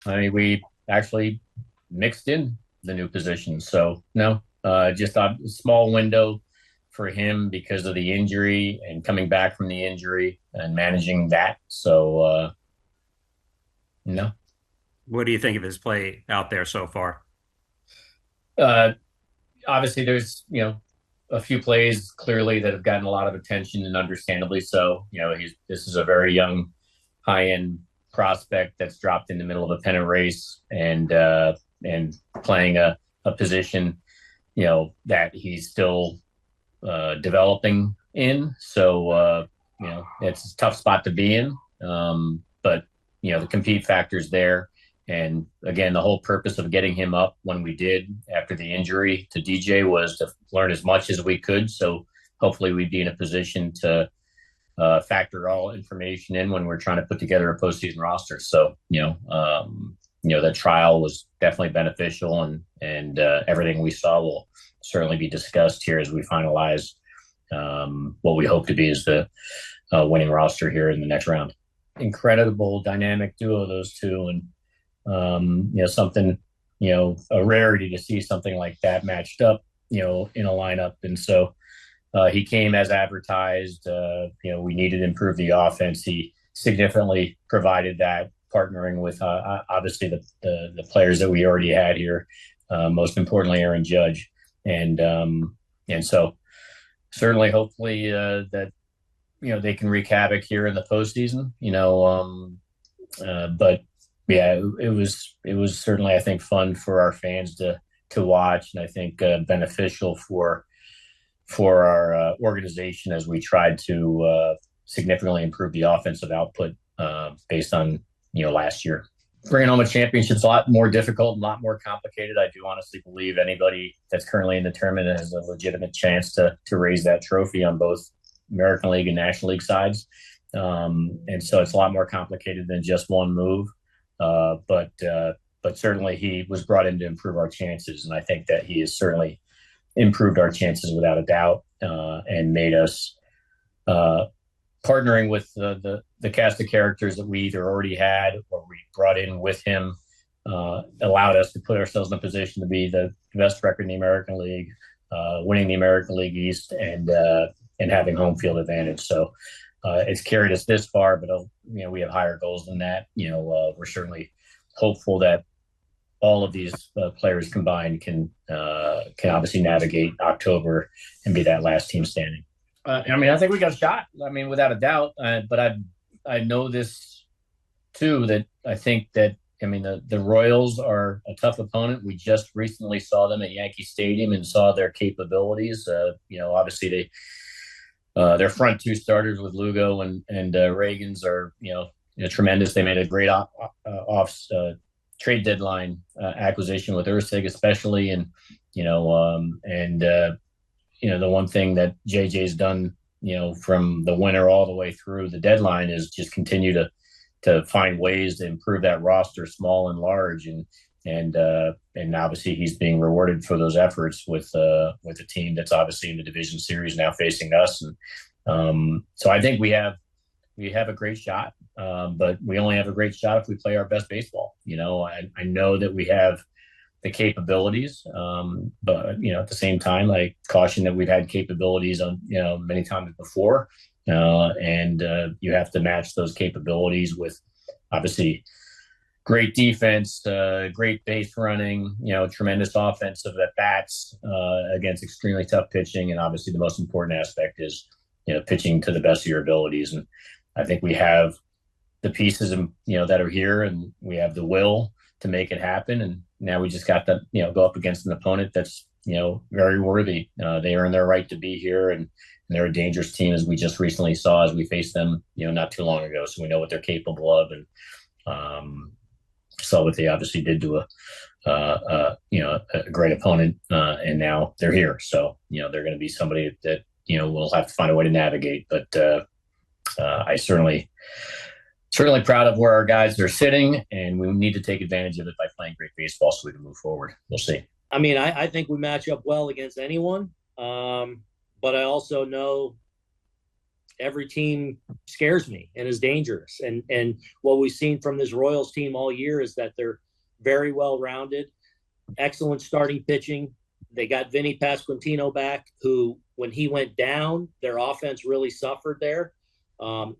I mean, we actually mixed in the new positions. So, no, just a small window for him because of the injury and coming back from the injury and managing that. So, no. What do you think of his play out there so far? Uh, Obviously, there's, a few plays clearly that have gotten a lot of attention and understandably so. This is a very young, high end prospect that's dropped in the middle of a pennant race and playing a position, that he's still developing in. So it's a tough spot to be in. But the compete factor's there. And again, the whole purpose of getting him up when we did after the injury to DJ was to learn as much as we could. So hopefully we'd be in a position to factor all information in when we're trying to put together a postseason roster. So the trial was definitely beneficial, and everything we saw will certainly be discussed here as we finalize what we hope to be is the winning roster here in the next round. Incredible dynamic duo, those two, and something, a rarity to see something like that matched up, in a lineup. And so he came as advertised. We needed to improve the offense. He significantly provided that, partnering with obviously the players that we already had here. Most importantly, Aaron Judge, and so certainly, hopefully, that they can wreak havoc here in the postseason. But yeah, it was certainly, I think, fun for our fans to watch, and I think beneficial for our organization as we tried to significantly improve the offensive output based on last year. Bringing home a championship is a lot more difficult and a lot more complicated. I do honestly believe anybody that's currently in the tournament has a legitimate chance to raise that trophy on both American League and National League sides. And so it's a lot more complicated than just one move. But certainly he was brought in to improve our chances, and I think that he has certainly improved our chances without a doubt, and made us partnering with the cast of characters that we either already had or we brought in with him, allowed us to put ourselves in a position to be the best record in the American League, winning the American League East, and having home field advantage. So it's carried us this far, but we have higher goals than that. We're certainly hopeful that all of these players combined can obviously navigate October and be that last team standing. I mean, I think we got a shot. I mean, without a doubt. But I know this too, that I think that, I mean, the Royals are a tough opponent. We just recently saw them at Yankee Stadium and saw their capabilities. Obviously their front two starters with Lugo and Reagans are tremendous. They made a great trade deadline acquisition with Ursig, especially, and the one thing that JJ's done, from the winter all the way through the deadline is just continue to find ways to improve that roster, small and large, and obviously he's being rewarded for those efforts with a team that's obviously in the division series now facing us, and so I think we have a great shot, but we only have a great shot if we play our best baseball. I know that we have the capabilities, but at the same time, I caution that we've had capabilities on many times before, and you have to match those capabilities with obviously great defense, great base running, tremendous offensive at bats against extremely tough pitching, and obviously the most important aspect is pitching to the best of your abilities. And I think we have the pieces, that are here, and we have the will to make it happen. And now we just got to, go up against an opponent that's, very worthy. They earn their right to be here, and they're a dangerous team, as we just recently saw as we faced them, not too long ago. So we know what they're capable of, and saw what they obviously did to a great opponent, and now they're here. So they're going to be somebody that we'll have to find a way to navigate. But I certainly proud of where our guys are sitting, and we need to take advantage of it by playing great baseball so we can move forward. We'll see. I mean, I think we match up well against anyone, but I also know every team scares me and is dangerous. And what we've seen from this Royals team all year is that they're very well rounded, excellent starting pitching. They got Vinny Pasquantino back, who, when he went down, their offense really suffered there.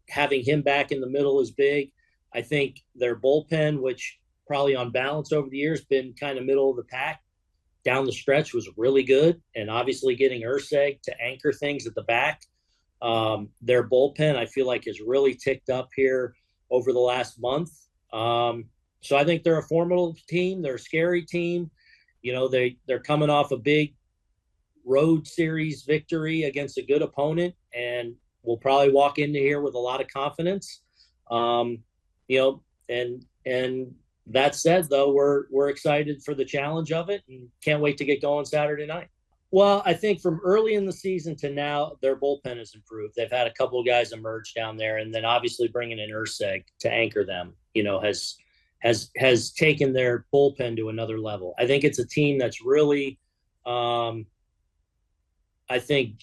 Having him back in the middle is big. I think their bullpen, which probably on balance over the years been kind of middle of the pack, down the stretch was really good. And obviously getting Urseg to anchor things at the back. Their bullpen, I feel like, has really ticked up here over the last month. So I think they're a formidable team. They're a scary team. You know, they're coming off a big road series victory against a good opponent, and we'll probably walk into here with a lot of confidence. You know, and that said, though, we're excited for the challenge of it and can't wait to get going Saturday night. Well, I think from early in the season to now, their bullpen has improved. They've had a couple of guys emerge down there, and then obviously bringing in Urseg to anchor them, you know, has taken their bullpen to another level. I think it's a team that's really, I think,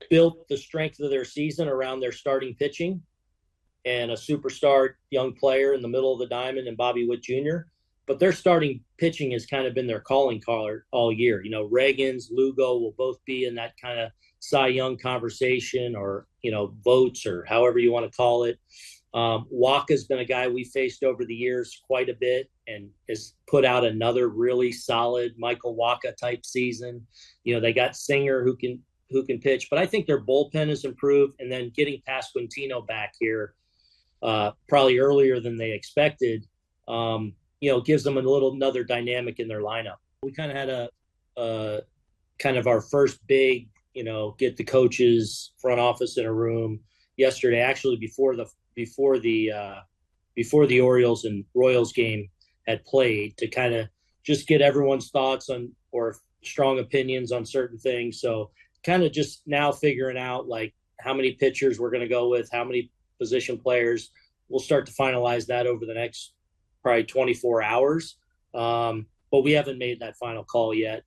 built the strength of their season around their starting pitching and a superstar young player in the middle of the diamond and Bobby Witt Jr., but their starting pitching has kind of been their calling card all year. You know, Reagans, Lugo will both be in that kind of Cy Young conversation, or, you know, votes, or however you want to call it. Waka's been a guy we faced over the years quite a bit and has put out another really solid Michael Waka type season. You know, they got Singer who can pitch, but I think their bullpen has improved, and then getting Pasquantino back here probably earlier than they expected, you know, gives them another dynamic in their lineup. We kind of had a kind of our first big, you know, get the coaches, front office in a room yesterday, actually before the Orioles and Royals game had played, to kind of just get everyone's thoughts on, or strong opinions on certain things. So kind of just now figuring out like how many pitchers we're going to go with, how many position players. We'll start to finalize that over the next probably 24 hours. But we haven't made that final call yet.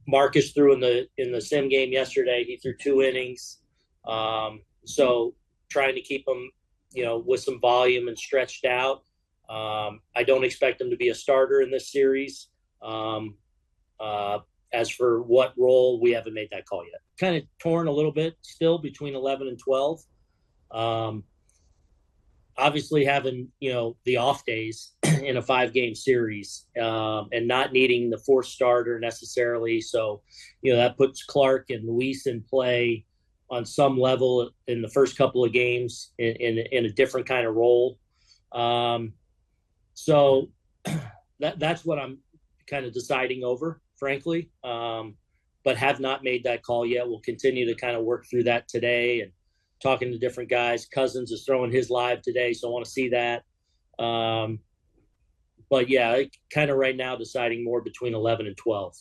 Marcus threw in the sim game yesterday. He threw 2 innings. So trying to keep him, you know, with some volume and stretched out. I don't expect him to be a starter in this series. As for what role, we haven't made that call yet. Kind of torn a little bit still between 11 and 12. Obviously having, you know, the off days in a 5-game series, and not needing the 4th starter necessarily. So, you know, that puts Clark and Luis in play on some level in the first couple of games in a different kind of role. So that's what I'm kind of deciding over, frankly, but have not made that call yet. We'll continue to kind of work through that today and talking to different guys. Cousins is throwing his live today, so I want to see that. But yeah, kind of right now deciding more between 11 and 12.